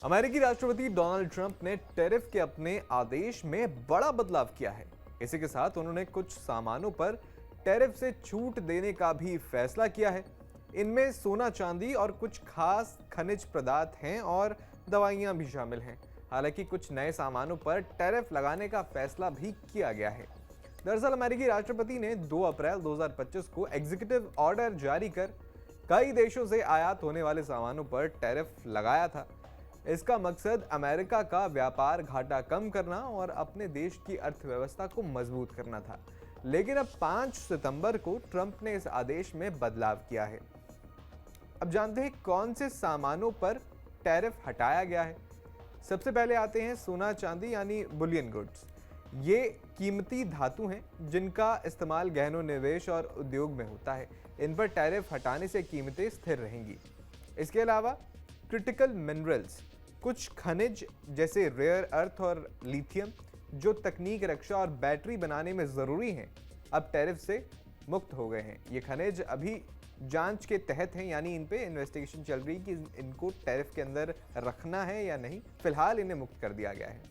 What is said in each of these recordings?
अमेरिकी राष्ट्रपति Donald Trump ने टैरिफ के अपने आदेश में बड़ा बदलाव किया है। इसी के साथ उन्होंने कुछ सामानों पर टैरिफ से छूट देने का भी फैसला किया है। इनमें सोना, चांदी और कुछ खास खनिज पदार्थ हैं और दवाइयां भी शामिल हैं। हालांकि कुछ नए सामानों पर टैरिफ लगाने का फैसला भी किया गया है। दरअसल अमेरिकी राष्ट्रपति ने 2 अप्रैल 2025 को एग्जीक्यूटिव ऑर्डर जारी कर कई देशों से आयात होने वाले सामानों पर टैरिफ लगाया था। इसका मकसद अमेरिका का व्यापार घाटा कम करना और अपने देश की अर्थव्यवस्था को मजबूत करना था। लेकिन अब 5 सितंबर को ट्रंप ने इस आदेश में बदलाव किया है। अब जानते हैं कौन से सामानों पर टैरिफ हटाया गया है। सबसे पहले आते हैं सोना, चांदी यानी बुलियन गुड्स। ये कीमती धातु हैं जिनका इस्तेमाल गहनों, निवेश और उद्योग में होता है। इन पर टैरिफ हटाने से कीमतें स्थिर रहेंगी। इसके अलावा क्रिटिकल मिनरल्स, कुछ खनिज जैसे रेयर अर्थ और लिथियम जो तकनीक, रक्षा और बैटरी बनाने में ज़रूरी हैं, अब टैरिफ से मुक्त हो गए हैं। ये खनिज अभी जांच के तहत हैं, यानी इन पे इन्वेस्टिगेशन चल रही कि इनको टैरिफ के अंदर रखना है या नहीं। फिलहाल इन्हें मुक्त कर दिया गया है।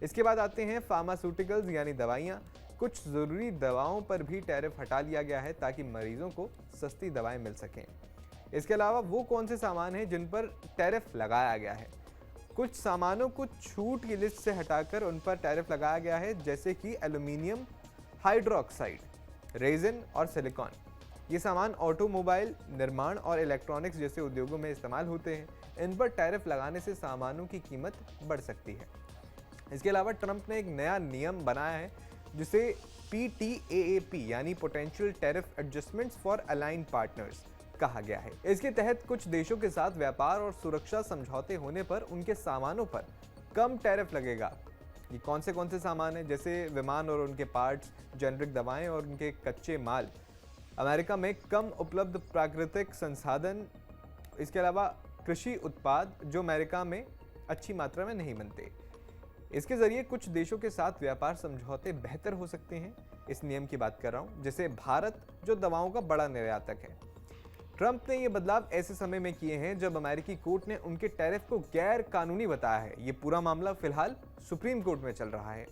इसके बाद आते हैं फार्मास्यूटिकल्स यानी दवाइयाँ। कुछ ज़रूरी दवाओं पर भी टैरिफ हटा लिया गया है ताकि मरीजों को सस्ती दवाएं मिल सकें। इसके अलावा वो कौन से सामान हैं जिन पर टैरिफ लगाया गया है। कुछ सामानों को छूट की लिस्ट से हटाकर उन पर टैरिफ लगाया गया है, जैसे कि एल्यूमिनियम हाइड्रोक्साइड, रेजिन और सिलिकॉन। ये सामान ऑटोमोबाइल, निर्माण और इलेक्ट्रॉनिक्स जैसे उद्योगों में इस्तेमाल होते हैं। इन पर टैरिफ लगाने से सामानों की कीमत बढ़ सकती है। इसके अलावा ट्रंप ने एक नया नियम बनाया है जिसे PTAAP यानी potential tariff adjustments for aligned partners कहा गया है। इसके तहत कुछ देशों के साथ व्यापार और सुरक्षा समझौते होने पर उनके सामानों पर कम टैरिफ लगेगा। ये कौन से सामान हैं, जैसे विमान और उनके पार्ट्स, जेनरिक दवाएं और उनके कच्चे माल, अमेरिका में कम उपलब्ध प्राकृतिक संसाधन, इसके अलावा कृषि उत्पाद जो अमेरिका में अच्छी मात्रा में नहीं बनते। इसके जरिए कुछ देशों के साथ व्यापार समझौते बेहतर हो सकते हैं। इस नियम की बात कर रहा हूं, जैसे भारत जो दवाओं का बड़ा निर्यातक है। ट्रंप ने ये बदलाव ऐसे समय में किए हैं जब अमेरिकी कोर्ट ने उनके टैरिफ को गैर कानूनी बताया है। ये पूरा मामला फिलहाल सुप्रीम कोर्ट में चल रहा है।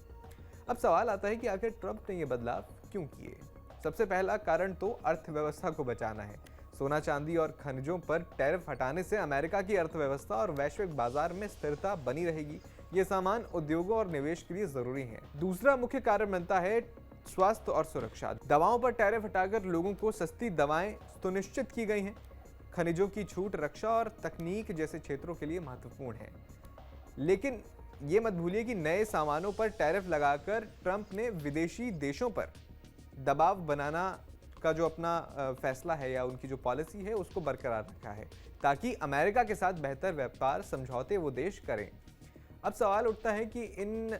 अब सवाल आता है कि आखिर ट्रंप ने ये बदलाव क्यों किए। सबसे पहला कारण तो अर्थव्यवस्था को बचाना है। सोना, चांदी और खनिजों पर टैरिफ हटाने से अमेरिका की अर्थव्यवस्था और वैश्विक बाजार में स्थिरता बनी रहेगी। ये सामान उद्योगों और निवेश के लिए जरूरी हैं। दूसरा मुख्य कारण बनता है स्वास्थ्य और सुरक्षा। दवाओं पर टैरिफ हटाकर लोगों को सस्ती दवाएं सुनिश्चित की गई हैं। खनिजों की छूट रक्षा और तकनीक जैसे क्षेत्रों के लिए महत्वपूर्ण है। लेकिन ये मत भूलिए कि नए सामानों पर टैरिफ लगाकर ट्रंप ने विदेशी देशों पर दबाव बनाना का जो अपना फैसला है या उनकी जो पॉलिसी है उसको बरकरार रखा है, ताकि अमेरिका के साथ बेहतर व्यापार समझौते वो देश करें। अब सवाल उठता है कि इन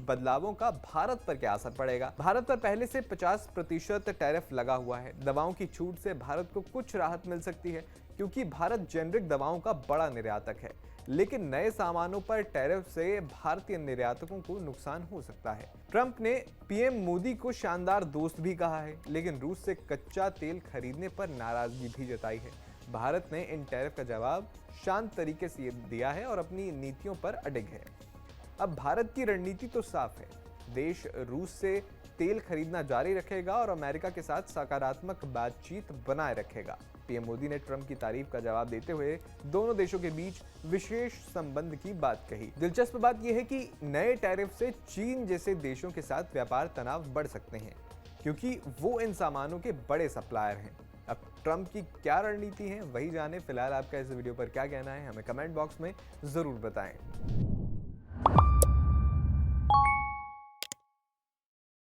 बदलावों का भारत पर क्या असर पड़ेगा। भारत पर पहले से 50% टैरिफ लगा हुआ है। दवाओं की छूट से भारत को कुछ राहत मिल सकती है क्योंकि भारत जेनरिक दवाओं का बड़ा निर्यातक है। लेकिन नए सामानों पर टैरिफ से भारतीय निर्यातकों को नुकसान हो सकता है। ट्रंप ने पीएम मोदी को शानदार दोस्त भी कहा है, लेकिन रूस से कच्चा तेल खरीदने पर नाराजगी भी जताई है। भारत ने इन टैरिफ का जवाब शांत तरीके से दिया है और अपनी नीतियों पर अडिग है। अब भारत की रणनीति तो साफ है। देश रूस से तेल खरीदना जारी रखेगा और अमेरिका के साथ सकारात्मक बातचीत बनाए रखेगा। पीएम मोदी ने ट्रंप की तारीफ का जवाब देते हुए दोनों देशों के बीच विशेष संबंध की बात कही। दिलचस्प बात यह है कि नए टैरिफ से चीन जैसे देशों के साथ व्यापार तनाव बढ़ सकते हैं क्योंकि वो इन सामानों के बड़े सप्लायर हैं। अब ट्रंप की क्या रणनीति है वही जाने। फिलहाल आपका इस वीडियो पर क्या कहना है हमें कमेंट बॉक्स में जरूर बताएं।